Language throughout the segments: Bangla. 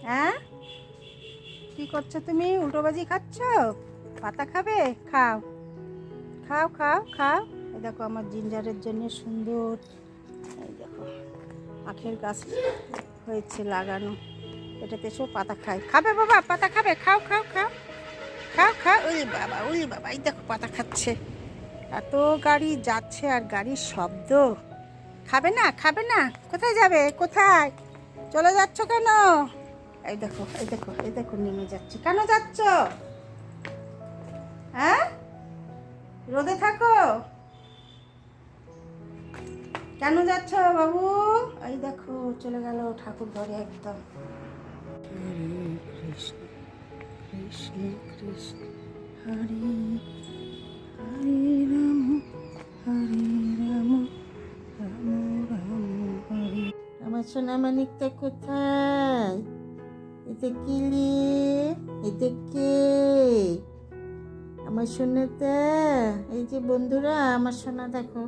হ্যাঁ, কি করছো তুমি? উল্টোবাজি খাচ্ছ? পাতা খাবে? খাও খাও খাও খাও। এই দেখো আমার জিঞ্জারের জন্য সুন্দর, এই দেখো আখের গাছ হয়েছে লাগানো, এটাতে সব পাতা খায়। খাবে বাবা? পাতা খাবে? খাও খাও খাও খাও খাও। উলি বাবা, এই দেখো পাতা খাচ্ছে। এত গাড়ি যাচ্ছে আর গাড়ির শব্দ। খাবে না? খাবে না? কোথায় যাবে? কোথায় চলে যাচ্ছ কেন? এই দেখো এই দেখো এই দেখো নেমে যাচ্ছে। কেন যাচ্ছ? হ্যাঁ, রোদে থাকো? কেন যাচ্ছ বাবু? এই দেখো চলে গেল ঠাকুর ঘরে একদম। হরে কৃষ্ণ কৃষ্ণ কৃষ্ণ হরে হরে রাম হরে রাম রাম রাম হরে। আমার সোনামানিকটা কোথায়? এতে কিলি, এতে কে? আমার সোনাটা। এই যে বন্ধুরা, আমার সোনা দেখো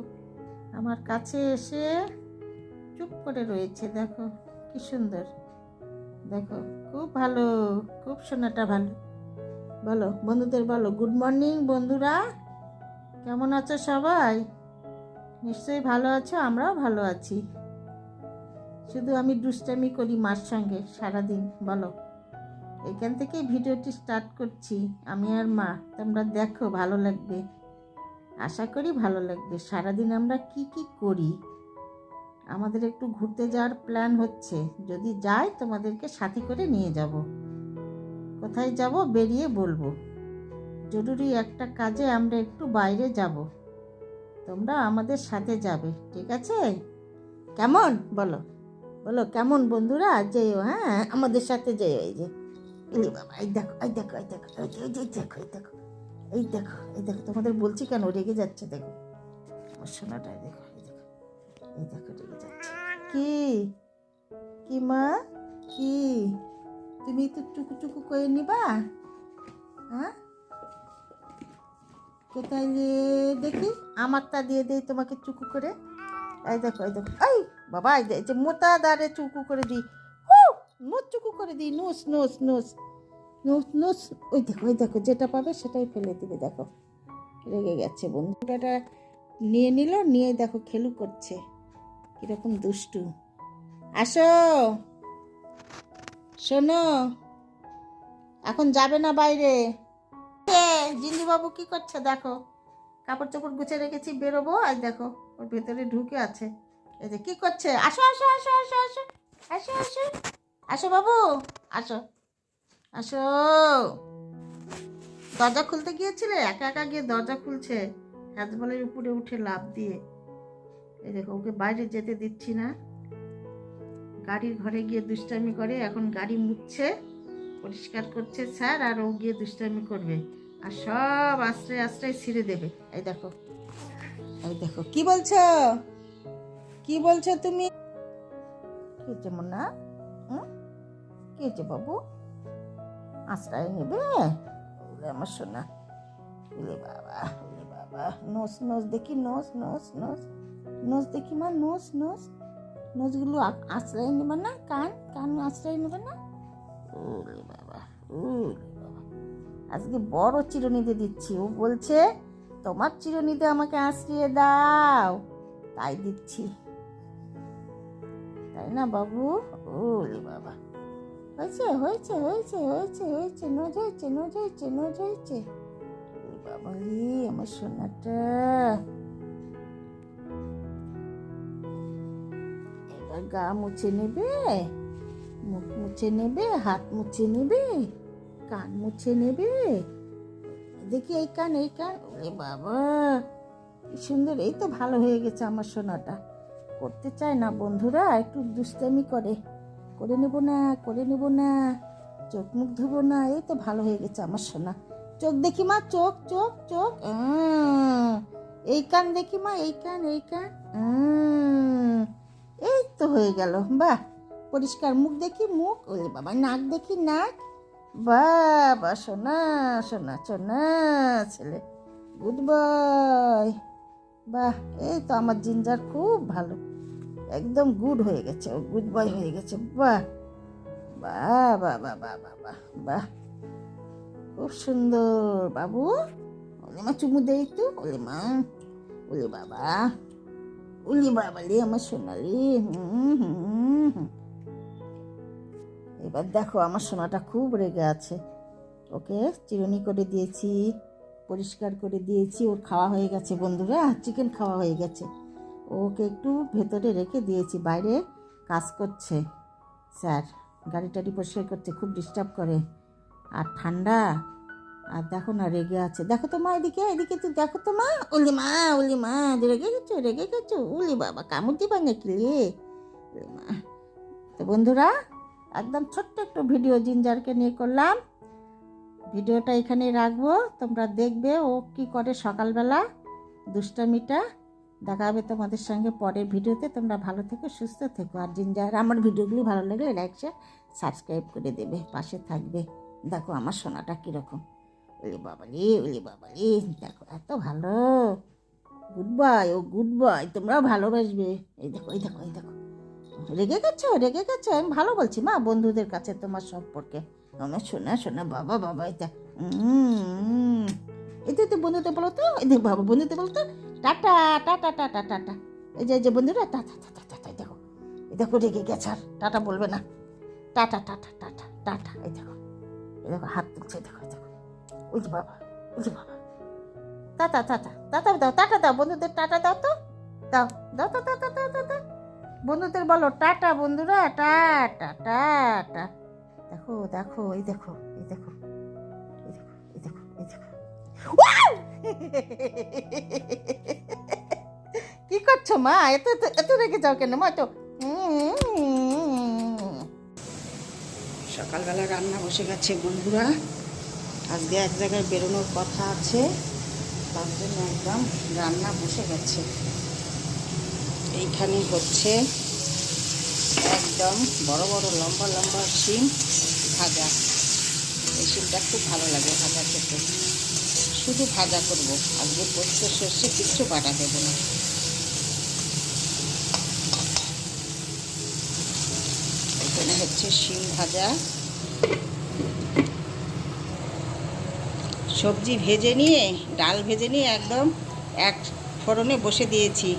আমার কাছে এসে চুপ করে রয়েছে। দেখো কি সুন্দর, দেখো খুব ভালো, খুব সোনাটা ভালো। বলো বন্ধুদের, বলো গুড মর্নিং বন্ধুরা। কেমন আছো সবাই? নিশ্চয়ই ভালো আছো, আমরাও ভালো আছি। শুধু আমি দুষ্টামি করি মার সঙ্গে সারাদিন। বলো, এখান থেকেই ভিডিওটি স্টার্ট করছি, আমি আর মা। তোমরা দেখো, ভালো লাগবে, আশা করি ভালো লাগবে। সারাদিন আমরা কি কি করি। আমাদের একটু ঘুরতে যাওয়ার প্ল্যান হচ্ছে, যদি যাই তোমাদেরকে সাথে করে নিয়ে যাব। কোথায় যাব বেরিয়ে বলবো। জরুরি একটা কাজে আমরা একটু বাইরে যাব, তোমরা আমাদের সাথে যাবে, ঠিক আছে? কেমন? বলো বলো কেমন বন্ধুরা? যেও, হ্যাঁ আমাদের সাথে যেও। এই যে এই বাবা, এই দেখো এই দেখো এই দেখো এই দেখো এই দেখো এই দেখো এই দেখো। তোমাদের বলছি কেন, রেগে যাচ্ছে। দেখো আমার সোনাটা, দেখো এই দেখো এই দেখো রেগে যাচ্ছে। কি কি মা, কি তুমি তো টুকু টুকু করে নিবা? হ্যাঁ, কোথায় রে দেখি, আমারটা দিয়ে দেই তোমাকে চুকু করে। এই দেখো এই দেখো, এই বাবা, এই যে মোটা দাঁড়ে চুকু করে দিই। নোস চুকু করে দিই, নোস নোস নোস নোস নোস। ওই দেখো যেটা পাবে সেটাই ফেলে দিবে। দেখো রেগে গেছে বন্ধুটা, নিয়ে নিল, নিয়ে দেখো খেলু করছে, কিরকম দুষ্টু। আসো শোনো, এখন যাবে না বাইরে। জিন্দু বাবু কি করছে দেখো, কাপড় চোপড় গুছিয়ে রেখেছি, বেরোবো। আর দেখো ওর ভেতরে ঢুকে আছে। এই যে কি করছে, আসো আসো আসো আসো আসো আসো আসো আসো বাবু, আসো আসো। দরজা খুলতে গিয়েছিলে, একা একা গিয়ে দরজা খুলছে হ্যাজবলের উপরে উঠে লাফ দিয়ে। এই দেখো ওকে বাইরে যেতে দিচ্ছি না, গাড়ির ঘরে গিয়ে দুষ্টামি করে। এখন গাড়ি মুছছে, পরিষ্কার করছে স্যার, আর ও গিয়ে দুষ্টামি করবে, আর সব আশ্রয় আশ্রয় ছিঁড়ে দেবে। এই দেখো এই দেখো, কি বলছো, কি বলছো তুমি? কি হচ্ছে মোনা? কি হচ্ছে বাবু? আশ্রয় নেবে? আমার সোনা, ওলে বাবা ওলে বাবা। নোস নোস দেখি, নোস নোস নোস নোস দেখি মা, নোস নোস নোসগুলো আশ্রয় নেবে না? কান কান আশ্রয় নেবে না? ওলে বাবা ওলে বাবা। আজকে বড় চিরুনিতে দিচ্ছি। ও বলছে তোমার চিরুনিতে আমাকে আশ্রয় দাও, তাই দিচ্ছি, তাই না বাবু? ওলে বাবা, হয়েছে হয়েছে হয়েছে হয়েছে হয়েছে, নোজ হয়েছে নোজ হয়েছে নোজ হয়েছে। বাবা রে আমার সোনাটা। এবার গা মুছে নেবে, মুখ মুছে নেবে, হাত মুছে নেবে, কান মুছে নেবে। দেখি এই কান, এই কান। ওরে বাবা কি সুন্দর। এই তো ভালো হয়ে গেছে আমার সোনাটা। করতে চায় না বন্ধুরা, একটু দুষ্টামি করে। করে নেব না, করে নেব না, চোখ মুখ ধোবো না। এই তো ভালো হয়ে গেছে আমার সোনা। চোখ দেখি মা, চোখ চোখ চোখ। এই কান দেখি মা, এই কান এই কান। এই তো হয়ে গেল, বাহ। পরিষ্কার মুখ দেখি, মুখ। ওরে বাবা, নাক দেখি, নাক। বাবা সোনা সোনা সোনা ছেলে, গুড বয়। বাহ, এই তো আমার জিঞ্জার খুব ভালো, একদম গুড হয়ে গেছে, ও গুড বয় হয়ে গেছে। বাহ বাহ বাহ বাহ বাহ বাহ বাহ বাহ, খুব সুন্দর বাবু। ওলে মা চুমু দেই তো, ওলে মা, ওলে বাবা, ওলে বাবালি আমার সোনালি। এবার দেখো আমার সোনাটা খুব রেগে আছে। ওকে চিরুনি করে দিয়েছি, পরিষ্কার করে দিয়েছি, ওর খাওয়া হয়ে গেছে বন্ধুরা, চিকেন খাওয়া হয়ে গেছে। ওকে একটু ভেতরে রেখে দিয়েছি, বাইরে কাজ করছে স্যার, গাড়ি টাড়ি পরিষ্কার করছে, খুব ডিস্টার্ব করে আর ঠান্ডা। আর দেখো না রেগে আছে, দেখো তো মা এদিকে, এদিকে তো দেখো তো মা, ওলি মা, ওলি মা, রেগে গেছো, রেগে গেছো, ওলি বাবা কামড় দিবা নাকি রে মা। তো বন্ধুরা একদম ছোট্ট একটু ভিডিও জিঞ্জারকে নিয়ে করলাম, ভিডিওটা এখানে রাখবো, তোমরা দেখবে ও কি করে সকালবেলা দুষ্টামিটা। দেখা হবে তোমাদের সঙ্গে পরের ভিডিওতে। তোমরা ভালো থেকো, সুস্থ থেকো, আর জিঞ্জার আমার ভিডিওগুলি ভালো লাগলে লাইক শেয়ার সাবস্ক্রাইব করে দেবে, পাশে থাকবে। দেখো আমার সোনাটা কীরকম, ওলি বাবালি, ওলি বাবালি, দেখো এত ভালো। গুড বাই, ও গুড বাই, তোমরাও ভালোবাসবে। এই দেখো, এই দেখো, এই দেখো, রেগে গেছো, রেগে গেছো, আমি ভালো বলছি মা বন্ধুদের কাছে তোমার সম্পর্কে। আমার শোনা শোনা বাবা বাবা, এটা এতে তো বন্ধুতে বলো তো, এই দেখো বাবা বন্ধুতে বলো তো, টাটা টাটা টাটা টাটা। এই যে বন্ধুরা টাটা টাটা টাটা, দেখো এই দেখো রেগে গেছে, আর টাটা বলবে না, টাটা টাটা টাটা টাটা। এই দেখো, এই দেখো হাত তুলছে, দেখো দেখো, ওই যে বাবা, ওই যে বাবা, টাটা টাটা টাটা দাও, টাটা দাও বন্ধুদের, টাটা দাও তো, দাও দাও তো, টাটা দাও দাও দাও বন্ধুদের, বলো টাটা বন্ধুরা, টাটা টাটা। দেখো দেখো, এই দেখো, এই দেখো, এই দেখো, এই দেখো, এই দেখো, কি করছো মা, এত এত রেগে যাও কেন মা? তো সকালবেলা রান্না বসে গেছে বন্ধুরা, আজকে এক জায়গায় বেরোনোর কথা আছে, তার জন্য একদম রান্না বসে গেছে। এইখানে হচ্ছে একদম বড় বড় লম্বা লম্বা শিম ভাজা। এই শিমটা খুব ভালো লাগে ভাজা খেতে, শুধু ভাজা করবো আজকে, পোস্ত সর্ষে কিচ্ছু বাটা দেবো না। এখানে হচ্ছে শিম ভাজা, সবজি ভেজে নিয়ে, ডাল ভেজে নিয়ে একদম এক ফোড়নে বসে দিয়েছি,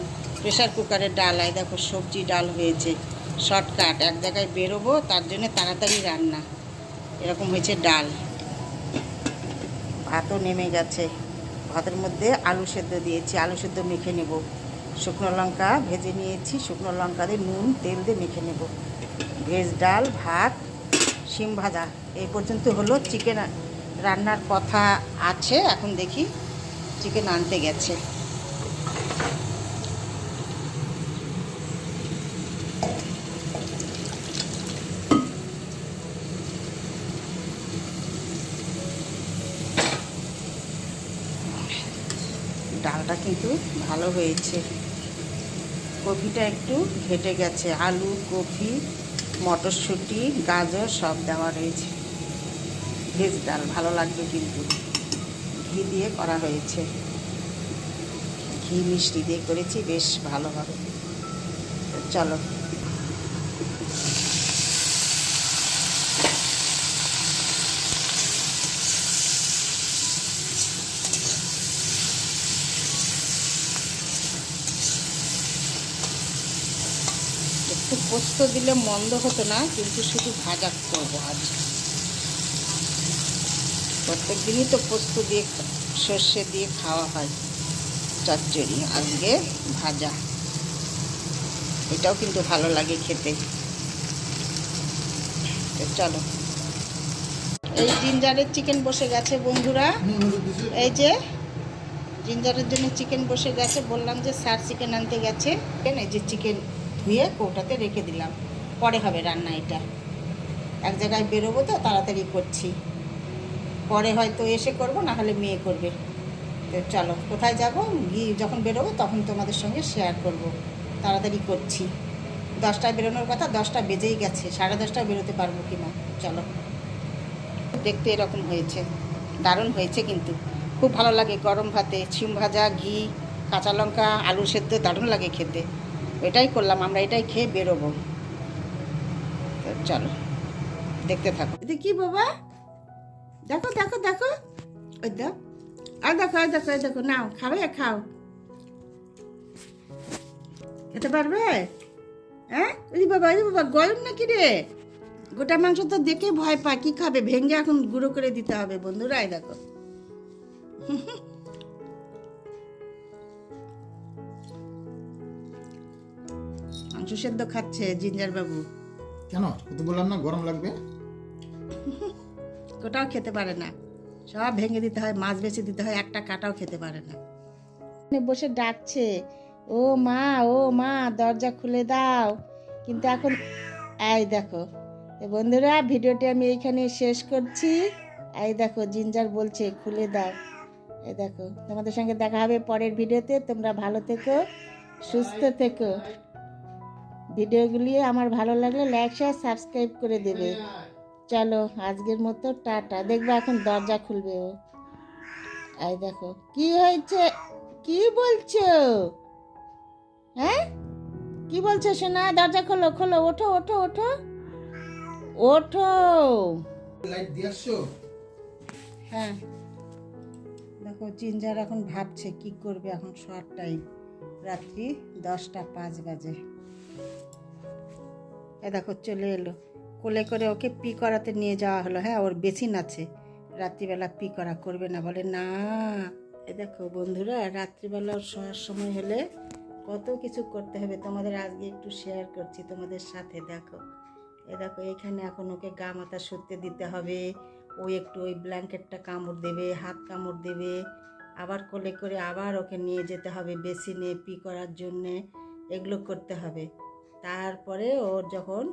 প্রেশার কুকারের ডাল। এই দেখো সবজি ডাল হয়েছে, শর্টকাট, এক জায়গায় বেরোবো তার জন্য তাড়াতাড়ি রান্না। এরকম হয়েছে ডাল। ভাতও নেমে গেছে, ভাতের মধ্যে আলু সেদ্ধ দিয়েছি, আলু সেদ্ধ মেখে নেব। শুকনো লঙ্কা ভেজে নিয়েছি, শুকনো লঙ্কা দিয়ে নুন তেল দিয়ে মেখে নেব। ভেজ ডাল, ভাত, শিম ভাজা, এই পর্যন্ত হলো। চিকেন রান্নার কথা আছে, এখন দেখি চিকেন আনতে গেছে। ডালটা কিন্তু ভালো হয়েছে, কপিটা একটু ঘেটে গেছে, আলু, কপি, মটরশুঁটি, গাজর সব দেওয়া রয়েছে। ভেজ ডাল ভালো লাগবে কিন্তু, ঘি দিয়ে করা হয়েছে, ঘি মিষ্টি দিয়ে করেছি, বেশ ভালো হবে। চলো একটু পোস্ত দিলে মন্দ হতো না, কিন্তু শুধু ভাজা করবো আজ। প্রত্যেক দিনই তো পোস্ত দিয়ে সর্ষে দিয়ে খাওয়া হয় চচ্চড়ি, আজকে ভাজা, এটাও কিন্তু ভালো লাগে খেতে। চলো, এই জিঞ্জারের চিকেন বসে গেছে বন্ধুরা, এই যে জিঞ্জারের জন্য চিকেন বসে গেছে, বললাম যে স্যার চিকেন আনতে গেছে। এই যে চিকেন ধুয়ে কৌটাতে রেখে দিলাম, পরে হবে রান্না। এটা এক জায়গায় বেরোবো তো তাড়াতাড়ি করছি, পরে হয়তো এসে করব, না হলে মেয়ে করবে। তো চলো কোথায় যাব, গিয়ে যখন বেরোবো তখন তোমাদের সঙ্গে শেয়ার করব। তাড়াতাড়ি করছি, 10টায় বেরোনোর কথা, 10টা বেজেই গেছে, 10:30টায় বেরোতে পারবো কি না। চলো, দেখতে এরকম হয়েছে, দারুণ হয়েছে কিন্তু, খুব ভালো লাগে গরম ভাতে, শিম ভাজা, ঘি, কাঁচা লঙ্কা, আলু সেদ্ধ, দারুণ লাগে খেতে। এটাই করলাম আমরা, এটাই খেয়ে বেরোবো। তো চলো। দেখতে থাকো। এটা কি বাবা? দেখো দেখো দেখো, ওই দাও, আর দেখো আর দেখো আর দেখো, নাও খাবে, খাও। খেতে পারবে? হ্যাঁ, ওই বাবা ওই বাবা, গরম নাকি রে? গোটা মাংস তো দেখে ভয় পায়, কি খাবে? ভেঙে এখন গুঁড়ো করে দিতে হবে বন্ধুরা। এই দেখো, মাংস সেদ্ধ খাচ্ছে জিঞ্জার বাবু। কেন তো বললাম না গরম লাগবে? গোটাও খেতে পারে না, সব ভেঙে দিতে হয়, মাছ বেছে দিতে হয়, একটা কাটাও খেতে পারে না। বসে ডাকছে, ও মা ও মা, দরজা খুলে দাও। কিন্তু এখন এই দেখো বন্ধুরা, ভিডিওটি আমি এইখানে শেষ করছি। এই দেখো জিঞ্জার বলছে খুলে দাও। এই দেখো, তোমাদের সঙ্গে দেখা হবে পরের ভিডিওতে। তোমরা ভালো থেকো, সুস্থ থেকো। ভিডিওগুলি আমার ভালো লাগলে লাইক শেয়ার সাবস্ক্রাইব করে দেবে। চলো আজকের মতো টাটা। দেখবে এখন দরজা খুলবে ও। এই দেখো কি হয়েছে, কি বলছো? হ্যাঁ, কি বলছো সোনা? দরজা খোলো খোলো, ওঠো ওঠো ওঠো ওঠো। লাইট দিয়ে আসছো? হ্যাঁ, দেখো জিঞ্জার এখন ভাবছে কি করবে। এখন শোয়ার টাইম, রাত্রি 10:05 বাজে। এ দেখো চলে এলো, কোলে করে ওকে পি করাতে নিয়ে যাওয়া হলো। হ্যাঁ, ওর বেসিন আছে, রাত্রিবেলা পি করা করবে না, বলে না। এ দেখো বন্ধুরা, রাত্রিবেলা ওর শোয়ার সময় হলে কত কিছু করতে হবে, তোমাদের আজকে একটু শেয়ার করছি তোমাদের সাথে। দেখো এ দেখো, এখানে এখন ওকে গা মাথা শুতে দিতে হবে। ও একটু ওই ব্ল্যাঙ্কেটটা কামড় দেবে, হাত কামড় দেবে, আবার কোলে করে আবার ওকে নিয়ে যেতে হবে বেসিনে পি করার জন্যে। এগুলো করতে হবে। তারপরে ওর যখন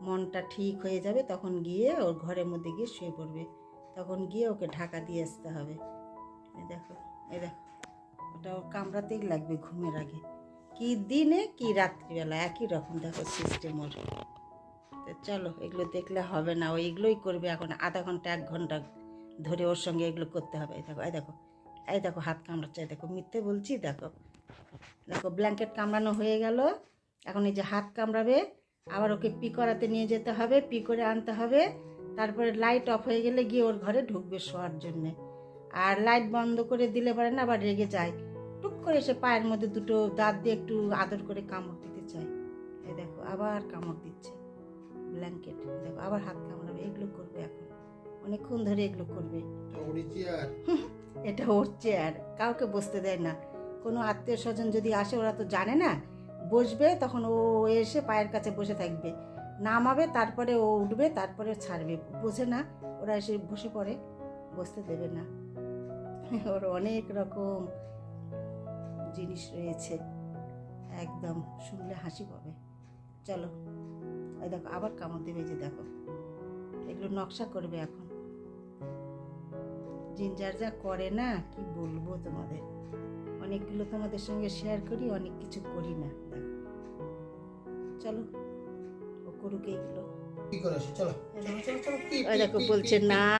মনটা ঠিক হয়ে যাবে তখন গিয়ে ওর ঘরের মধ্যে গিয়ে শুয়ে পড়বে, তখন গিয়ে ওকে ঢাকা দিয়ে আসতে হবে। এই দেখো এই দেখো, ওটা ওর কামড়াতেই লাগবে ঘুমের আগে। কি দিনে কি রাত্রিবেলা একই রকম দেখো সিস্টেম ওর। তো চলো, এগুলো দেখলে হবে না, ও এগুলোই করবে এখন আধা ঘন্টা 1 ঘন্টা ধরে ওর সঙ্গে এগুলো করতে হবে। এই দেখো এই দেখো এই দেখো, হাত কামড়াচ্ছে। দেখো মিথ্যে বলছি? দেখো দেখো, ব্ল্যাঙ্কেট কামড়ানো হয়ে গেল, এখন এই যে হাত কামড়াবে। আবার ওকে পি করাতে নিয়ে যেতে হবে, পি করে আনতে হবে। তারপরে লাইট অফ হয়ে গেলে গিয়ে ওর ঘরে ঢুকবে শোয়ার জন্যে। আর লাইট বন্ধ করে দিলে পারে না, আবার রেগে যায়, টুক করে সে পায়ের মধ্যে দুটো দাঁত দিয়ে একটু আদর করে কামড় দিতে চায়। এই দেখো আবার কামড় দিচ্ছে ব্ল্যাঙ্কেট। দেখো আবার হাত কামড়াবে, এগুলো করবে এখন অনেকক্ষণ ধরে এগুলো করবে। এটা ওর চেয়ার, কাউকে বসতে দেয় না। কোনো আত্মীয় স্বজন যদি আসে, ওরা তো জানে না, বসবে তখন ও এসে পায়ের কাছে বসে থাকবে, নামাবে, তারপরে ও উঠবে, তারপরে ছাড়বে। বোঝে না, ওরা এসে বসে পড়ে, বসতে দেবে না। ওর অনেক রকম জিনিস রয়েছে, একদম শুনলে হাসি পাবে। চলো, এই দেখো আবার কামড় দেবে, যে দেখো এগুলো নকশা করবে এখন। জিঞ্জার যা করে না, কি বলবো তোমাদের। অনেকগুলো তোমাদের সঙ্গে শেয়ার করি, অনেক কিছু করি না। দেখো চলো, ও করুক এইগুলো। কি করে আসি? চলো দেখো বলছে না।